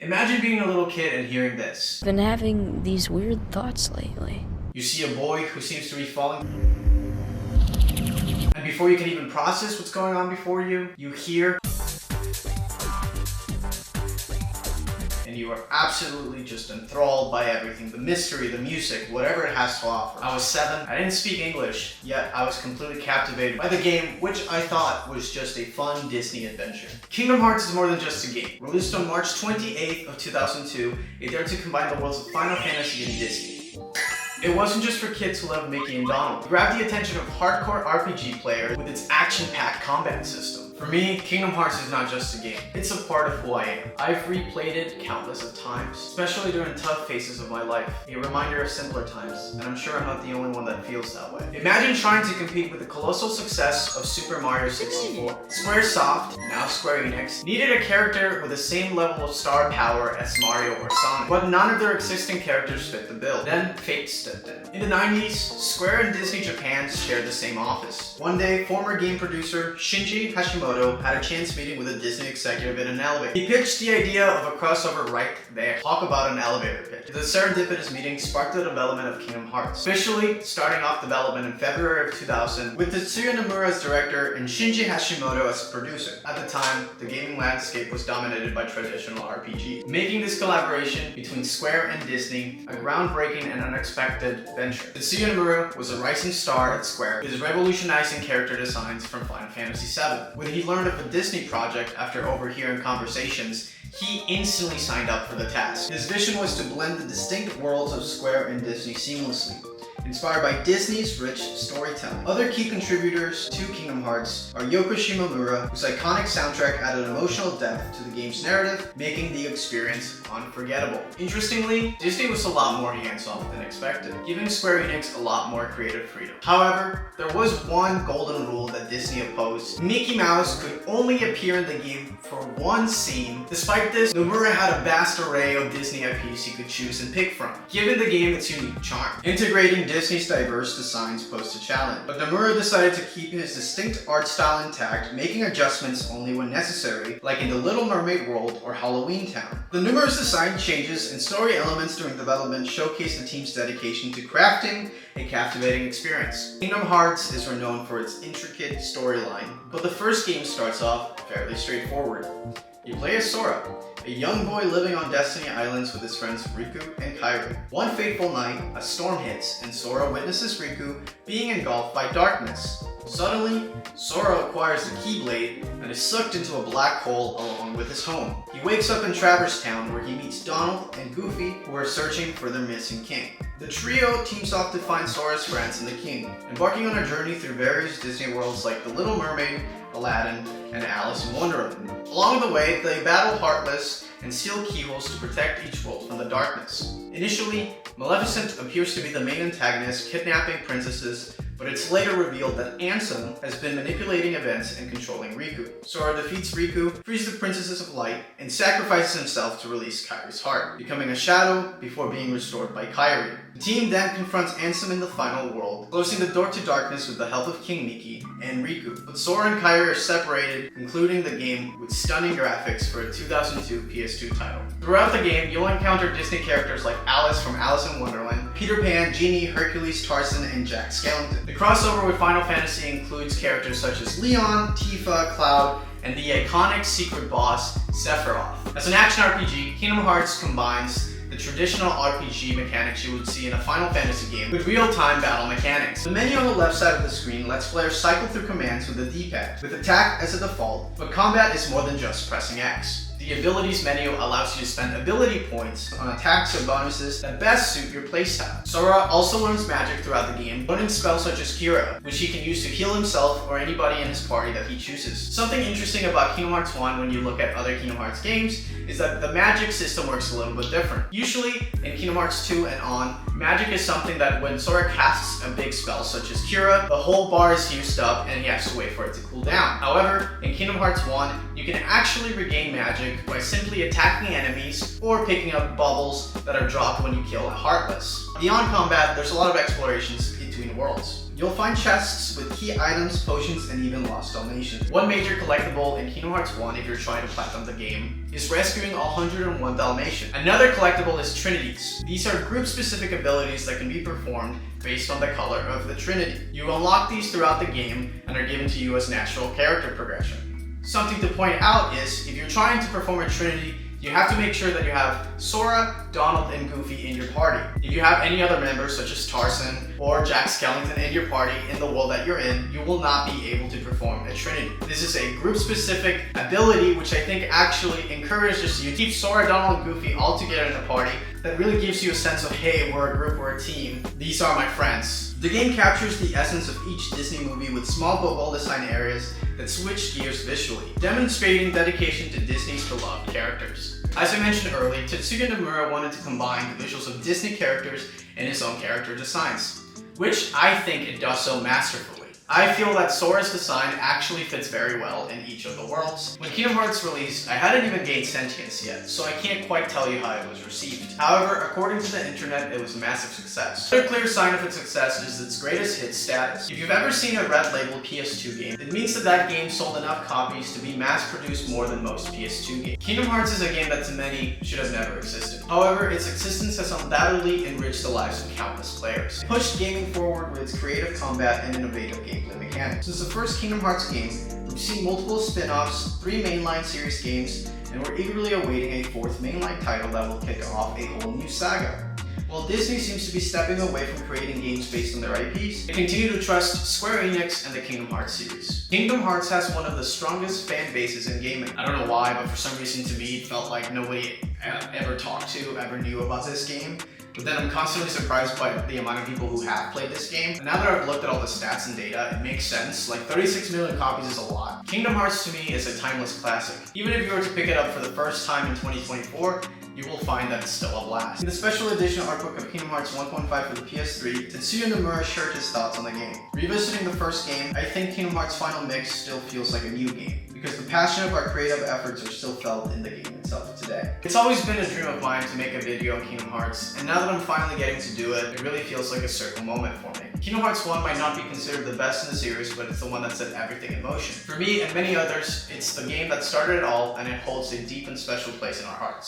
Imagine being a little kid and hearing this. I've been having these weird thoughts lately. You see a boy who seems to be falling, and before you can even process what's going on before you, you hear, and you are absolutely just enthralled by everything. The mystery, the music, whatever it has to offer. I was 7, I didn't speak English, yet I was completely captivated by the game, which I thought was just a fun Disney adventure. Kingdom Hearts is more than just a game. Released on March 28th of 2002, it dared to combine the worlds of Final Fantasy and Disney. It wasn't just for kids who loved Mickey and Donald. It grabbed the attention of hardcore RPG players with its action-packed combat system. For me, Kingdom Hearts is not just a game. It's a part of who I am. I've replayed it countless of times, especially during tough phases of my life. A reminder of simpler times, and I'm sure I'm not the only one that feels that way. Imagine trying to compete with the colossal success of Super Mario 64. Squaresoft, now Square Enix, needed a character with the same level of star power as Mario or Sonic, but none of their existing characters fit the bill. Then fate stepped in. In the 90s, Square and Disney Japan shared the same office. One day, former game producer Shinji Hashimoto had a chance meeting with a Disney executive in an elevator. He pitched the idea of a crossover right there. Talk about an elevator pitch. The serendipitous meeting sparked the development of Kingdom Hearts, officially starting off development in February of 2000 with Tetsuya Nomura as director and Shinji Hashimoto as producer. At the time, the gaming landscape was dominated by traditional RPGs, making this collaboration between Square and Disney a groundbreaking and unexpected venture. Tetsuya Nomura was a rising star at Square, with his revolutionizing character designs from Final Fantasy VII. When he learned of a Disney project after overhearing conversations, he instantly signed up for the task. His vision was to blend the distinct worlds of Square and Disney seamlessly, inspired by Disney's rich storytelling. Other key contributors to Kingdom Hearts are Yoko Shimomura, whose iconic soundtrack added emotional depth to the game's narrative, making the experience unforgettable. Interestingly, Disney was a lot more hands-off than expected, giving Square Enix a lot more creative freedom. However, there was one golden rule that Disney opposed. Mickey Mouse could only appear in the game for one scene. Despite this, Nomura had a vast array of Disney IPs he could choose and pick from, giving the game its unique charm. Integrating Disney's diverse designs posed a challenge, but Nomura decided to keep his distinct art style intact, making adjustments only when necessary, like in the Little Mermaid world or Halloween Town. The numerous design changes and story elements during development showcase the team's dedication to crafting a captivating experience. Kingdom Hearts is renowned for its intricate storyline, but the first game starts off fairly straightforward. You play as Sora, a young boy living on Destiny Islands with his friends Riku and Kairi. One fateful night, a storm hits, and Sora witnesses Riku being engulfed by darkness. Suddenly, Sora acquires the Keyblade and is sucked into a black hole along with his home. He wakes up in Traverse Town where he meets Donald and Goofy, who are searching for their missing king. The trio teams off to find Sora's friends and the king, embarking on a journey through various Disney worlds like The Little Mermaid, Aladdin, and Alice in Wonderland. Along the way, they battle Heartless and steal keyholes to protect each world from the darkness. Initially, Maleficent appears to be the main antagonist, kidnapping princesses, but it's later revealed that Ansem has been manipulating events and controlling Riku. Sora defeats Riku, frees the Princesses of Light, and sacrifices himself to release Kairi's heart, becoming a shadow before being restored by Kairi. The team then confronts Ansem in the final world, closing the door to darkness with the help of King Mickey and Riku. But Sora and Kairi are separated, concluding the game with stunning graphics for a 2002 PS2 title. Throughout the game, you'll encounter Disney characters like Alice from Alice in Wonderland, Peter Pan, Genie, Hercules, Tarzan, and Jack Skellington. The crossover with Final Fantasy includes characters such as Leon, Tifa, Cloud, and the iconic secret boss, Sephiroth. As an action RPG, Kingdom Hearts combines the traditional RPG mechanics you would see in a Final Fantasy game with real-time battle mechanics. The menu on the left side of the screen lets players cycle through commands with the D-pad, with attack as a default, but combat is more than just pressing X. The abilities menu allows you to spend ability points on attacks or bonuses that best suit your playstyle. Sora also learns magic throughout the game, learning spells such as Cura, which he can use to heal himself or anybody in his party that he chooses. Something interesting about Kingdom Hearts 1 when you look at other Kingdom Hearts games is that the magic system works a little bit different. Usually, in Kingdom Hearts 2 and on, magic is something that when Sora casts a big spell such as Cura, the whole bar is used up and he has to wait for it to cool down. However, in Kingdom Hearts 1, you can actually regain magic by simply attacking enemies or picking up bubbles that are dropped when you kill a Heartless. Beyond combat, there's a lot of explorations between worlds. You'll find chests with key items, potions, and even lost Dalmatians. One major collectible in Kingdom Hearts 1, if you're trying to platinum the game, is rescuing all 101 Dalmatians. Another collectible is Trinities. These are group-specific abilities that can be performed based on the color of the Trinity. You unlock these throughout the game and are given to you as natural character progression. Something to point out is, if you're trying to perform a Trinity, you have to make sure that you have Sora, Donald, and Goofy in your party. If you have any other members such as Tarzan or Jack Skellington in your party in the world that you're in, you will not be able to perform a Trinity. This is a group-specific ability which I think actually encourages you to keep Sora, Donald, and Goofy all together in the party. That really gives you a sense of, hey, we're a group, we're a team. These are my friends. The game captures the essence of each Disney movie with small but well-designed areas that switch gears visually, demonstrating dedication to Disney's beloved characters. As I mentioned earlier, Tetsuya Nomura wanted to combine the visuals of Disney characters and his own character designs, which I think it does so masterfully. I feel that Sora's design actually fits very well in each of the worlds. When Kingdom Hearts released, I hadn't even gained sentience yet, so I can't quite tell you how it was received. However, according to the internet, it was a massive success. Another clear sign of its success is its greatest hit status. If you've ever seen a red label PS2 game, it means that that game sold enough copies to be mass-produced more than most PS2 games. Kingdom Hearts is a game that to many should have never existed. However, its existence has undoubtedly enriched the lives of countless players. It pushed gaming forward with its creative combat and innovative gameplay mechanics. Since the first Kingdom Hearts game, we've seen multiple spin-offs, 3 mainline series games, and we're eagerly awaiting a 4th mainline title that will kick off a whole new saga. While Disney seems to be stepping away from creating games based on their IPs, they continue to trust Square Enix and the Kingdom Hearts series. Kingdom Hearts has one of the strongest fan bases in gaming. I don't know why, but for some reason to me it felt like nobody ever talked to, ever knew about this game. But then I'm constantly surprised by the amount of people who have played this game. And now that I've looked at all the stats and data, it makes sense. Like 36 million copies is a lot. Kingdom Hearts to me is a timeless classic. Even if you were to pick it up for the first time in 2024, you will find that it's still a blast. In the special edition artbook of Kingdom Hearts 1.5 for the PS3, Tetsuya Nomura shared his thoughts on the game. Revisiting the first game, I think Kingdom Hearts Final Mix still feels like a new game, because the passion of our creative efforts are still felt in the game itself today. It's always been a dream of mine to make a video on Kingdom Hearts, and now that I'm finally getting to do it, it really feels like a circle moment for me. Kingdom Hearts 1 might not be considered the best in the series, but it's the one that set everything in motion. For me and many others, it's the game that started it all, and it holds a deep and special place in our hearts.